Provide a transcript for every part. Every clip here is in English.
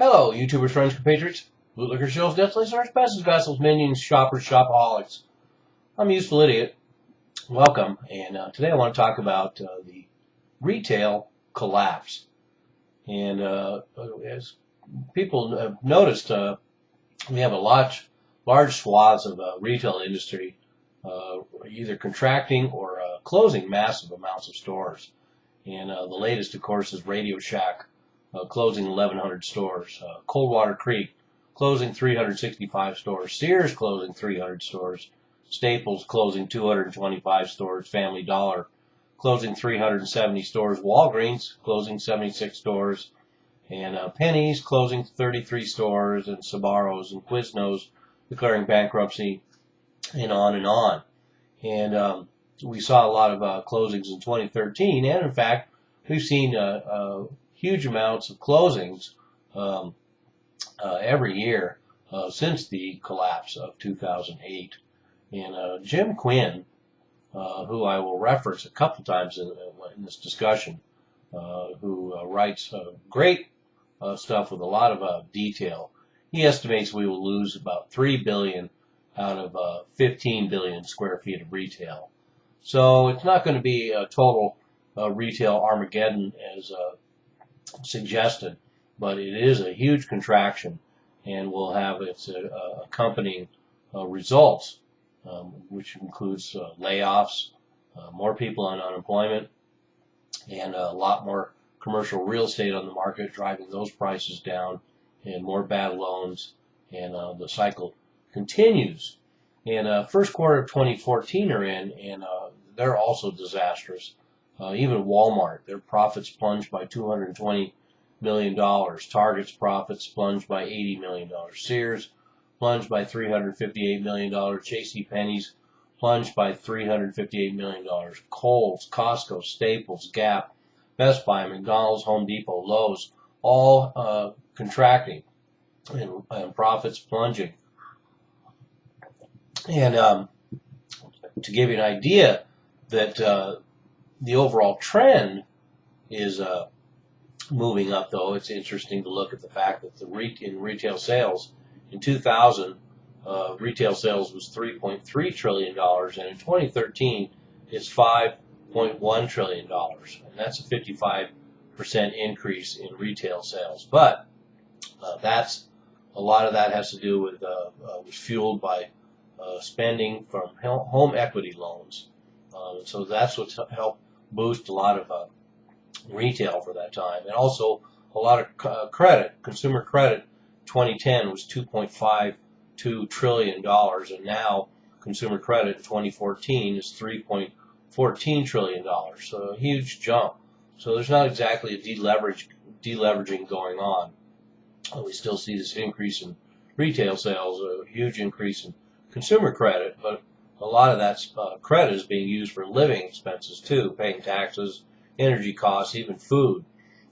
Hello, YouTubers, friends, compatriots, bootlicker shills, deathly search, peasants, vessels, minions, shoppers, shopaholics. I'm a useful idiot. Welcome, and today I want to talk about the retail collapse. And as people have noticed, we have a large swaths of retail industry either contracting or closing massive amounts of stores. And the latest, of course, is Radio Shack. Closing 1,100 stores. Coldwater Creek closing 365 stores. Sears closing 300 stores. Staples closing 225 stores. Family Dollar closing 370 stores. Walgreens closing 76 stores. And Penneys closing 33 stores. And Sbarro's and Quiznos declaring bankruptcy, and on and on. And we saw a lot of closings in 2013, and in fact, we've seen huge amounts of closings every year since the collapse of 2008. And Jim Quinn, who I will reference a couple times in this discussion, who writes great stuff with a lot of detail, he estimates we will lose about 3 billion out of 15 billion square feet of retail. So it's not going to be a total retail Armageddon as suggested, but it is a huge contraction and will have its accompanying results, which includes layoffs, more people on unemployment, and a lot more commercial real estate on the market, driving those prices down, and more bad loans, and the cycle continues. And first quarter of 2014 are in, and they're also disastrous. Even Walmart, their profits plunged by $220 million. Target's profits plunged by $80 million. Sears plunged by $358 million. JCPenney's plunged by $358 million. Kohl's, Costco, Staples, Gap, Best Buy, McDonald's, Home Depot, Lowe's, all contracting and profits plunging. And to give you an idea that the overall trend is moving up, though, it's interesting to look at the fact that in retail sales, in 2000, retail sales was $3.3 trillion, and in 2013, it's $5.1 trillion, and that's a 55% increase in retail sales. But a lot of that has to do with was fueled by spending from home equity loans. So that's what's helped boost a lot of retail for that time. And also a lot of credit, consumer credit. 2010 was $2.52 trillion, and now consumer credit in 2014 is $3.14 trillion. So a huge jump. So there's not exactly a deleveraging going on. We still see this increase in retail sales, a huge increase in consumer credit, but a lot of that credit is being used for living expenses too, paying taxes, energy costs, even food.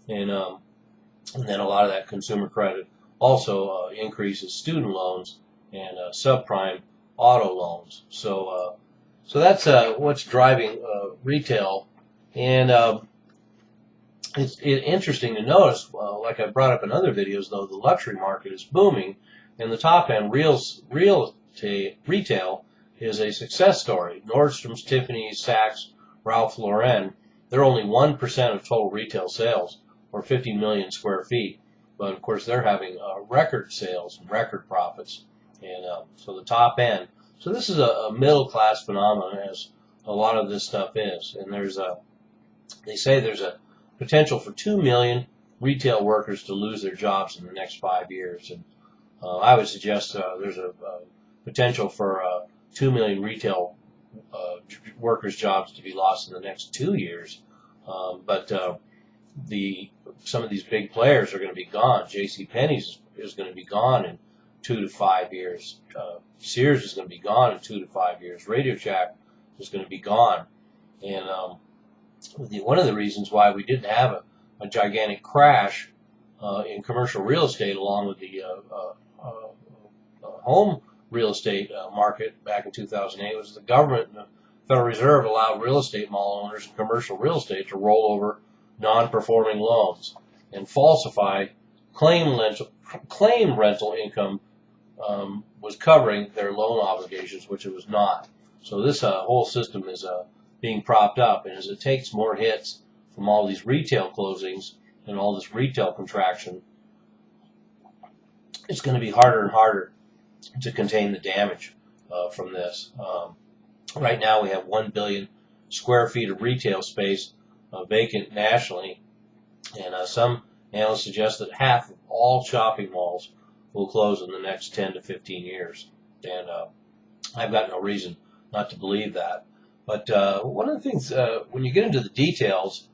And then a lot of that consumer credit also increases student loans and subprime auto loans. So that's what's driving retail. And it's interesting to notice, like I brought up in other videos, though, the luxury market is booming, and the top end retail is a success story. Nordstrom's, Tiffany's, Saks, Ralph Lauren, they're only 1% of total retail sales, or 50 million square feet. But of course, they're having record sales and record profits, and so the top end. So this is a middle class phenomenon, as a lot of this stuff is. And they say there's a potential for 2 million retail workers to lose their jobs in the next 5 years, and I would suggest there's a potential for 2 million retail workers' jobs to be lost in the next 2 years. But some of these big players are going to be gone. JCPenney's is going to be gone in 2 to 5 years. Sears is going to be gone in 2 to 5 years. Radio Shack is going to be gone. And one of the reasons why we didn't have a gigantic crash in commercial real estate, along with the home real estate market back in 2008, was the government and the Federal Reserve allowed real estate mall owners and commercial real estate to roll over non-performing loans and falsify claim rental income was covering their loan obligations, which it was not. So this whole system is being propped up, and as it takes more hits from all these retail closings and all this retail contraction, it's going to be harder and harder to contain the damage from this. Right now we have 1 billion square feet of retail space vacant nationally, and some analysts suggest that half of all shopping malls will close in the next 10 to 15 years. And I've got no reason not to believe that. But one of the things, when you get into the details,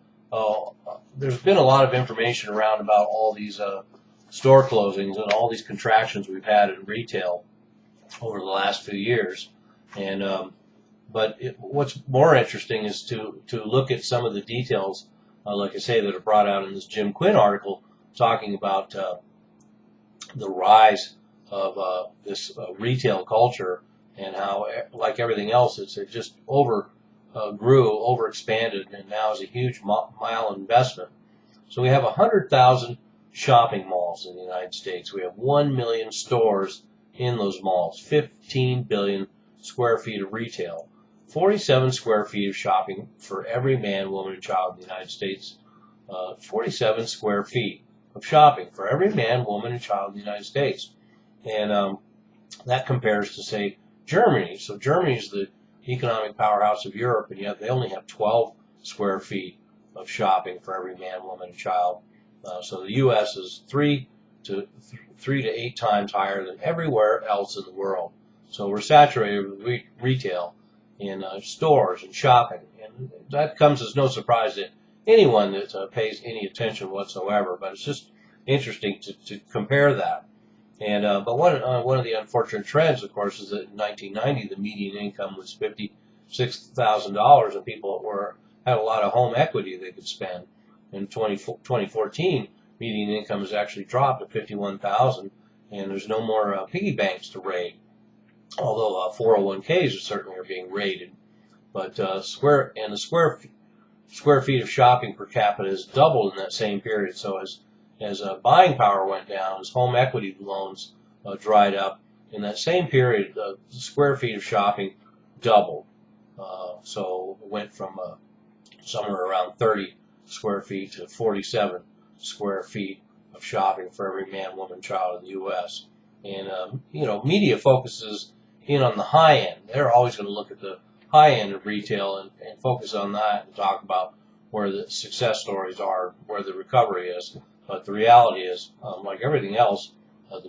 there's been a lot of information around about all these store closings and all these contractions we've had in retail over the last few years. And but what's more interesting is to look at some of the details, like I say, that are brought out in this Jim Quinn article, talking about the rise of this retail culture, and how, like everything else, it just overexpanded, and now is a huge mile investment. So we have 100,000 shopping malls in the United States. We have 1 million stores in those malls, 15 billion square feet of retail, 47 square feet of shopping for every man, woman, and child in the United States. 47 square feet of shopping for every man, woman, and child in the United States. And that compares to, say, Germany. So Germany is the economic powerhouse of Europe, and yet they only have 12 square feet of shopping for every man, woman, and child. So the U.S. is 3 to 8 times higher than everywhere else in the world. So we're saturated with retail in stores and shopping, and that comes as no surprise to anyone that pays any attention whatsoever. But it's just interesting to compare that. And but one of the unfortunate trends, of course, is that in 1990 the median income was $56,000, and people had a lot of home equity they could spend. In 2014, median income has actually dropped to $51,000, and there's no more piggy banks to raid. Although 401ks certainly are being raided, but square feet of shopping per capita has doubled in that same period. So as buying power went down, as home equity loans dried up, in that same period, the square feet of shopping doubled. So it went from somewhere around 30 square feet to 47 square feet of shopping for every man, woman, child in the U.S. And media focuses in on the high end. They're always going to look at the high end of retail and focus on that and talk about where the success stories are, where the recovery is. But the reality is, like everything else, the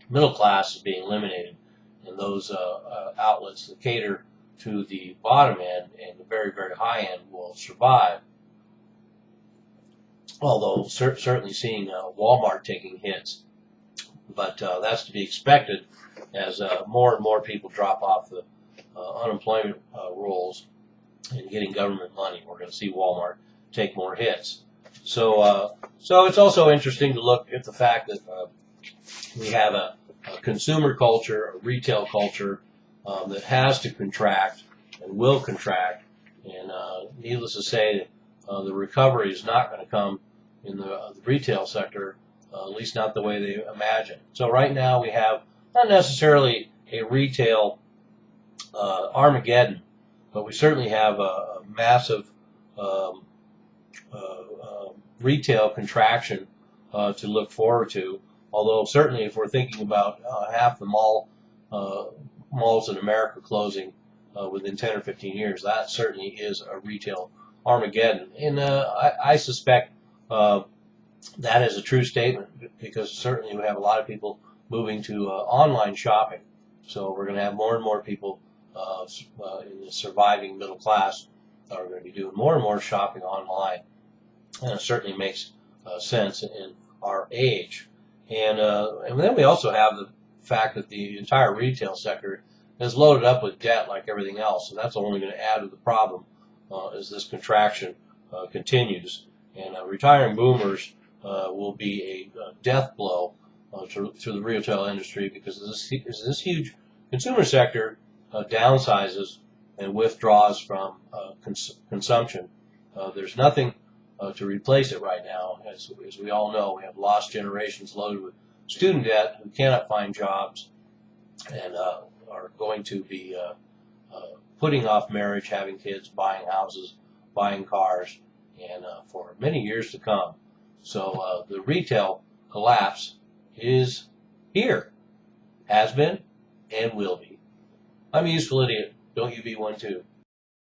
middle class is being eliminated, and those outlets that cater to the bottom end and the very, very high end will survive. Although certainly seeing Walmart taking hits, but that's to be expected as more and more people drop off the unemployment rolls and getting government money. We're going to see Walmart take more hits. So it's also interesting to look at the fact that we have a consumer culture, a retail culture that has to contract and will contract. And needless to say, the recovery is not going to come in the retail sector, at least not the way they imagine. So right now we have not necessarily a retail Armageddon, but we certainly have a massive retail contraction to look forward to. Although certainly if we're thinking about half the malls in America closing within 10 or 15 years, that certainly is a retail Armageddon. And I suspect that is a true statement, because certainly we have a lot of people moving to online shopping. So we're going to have more and more people in the surviving middle class are going to be doing more and more shopping online. And it certainly makes sense in our age. And then we also have the fact that the entire retail sector is loaded up with debt like everything else. So that's only going to add to the problem as this contraction continues. And retiring boomers will be a death blow to the retail industry, because this huge consumer sector downsizes and withdraws from consumption. There's nothing to replace it right now. As we all know, we have lost generations loaded with student debt who cannot find jobs and are going to be putting off marriage, having kids, buying houses, buying cars, and for many years to come. So the retail collapse is here, has been, and will be. I'm a useful idiot. Don't you be one too.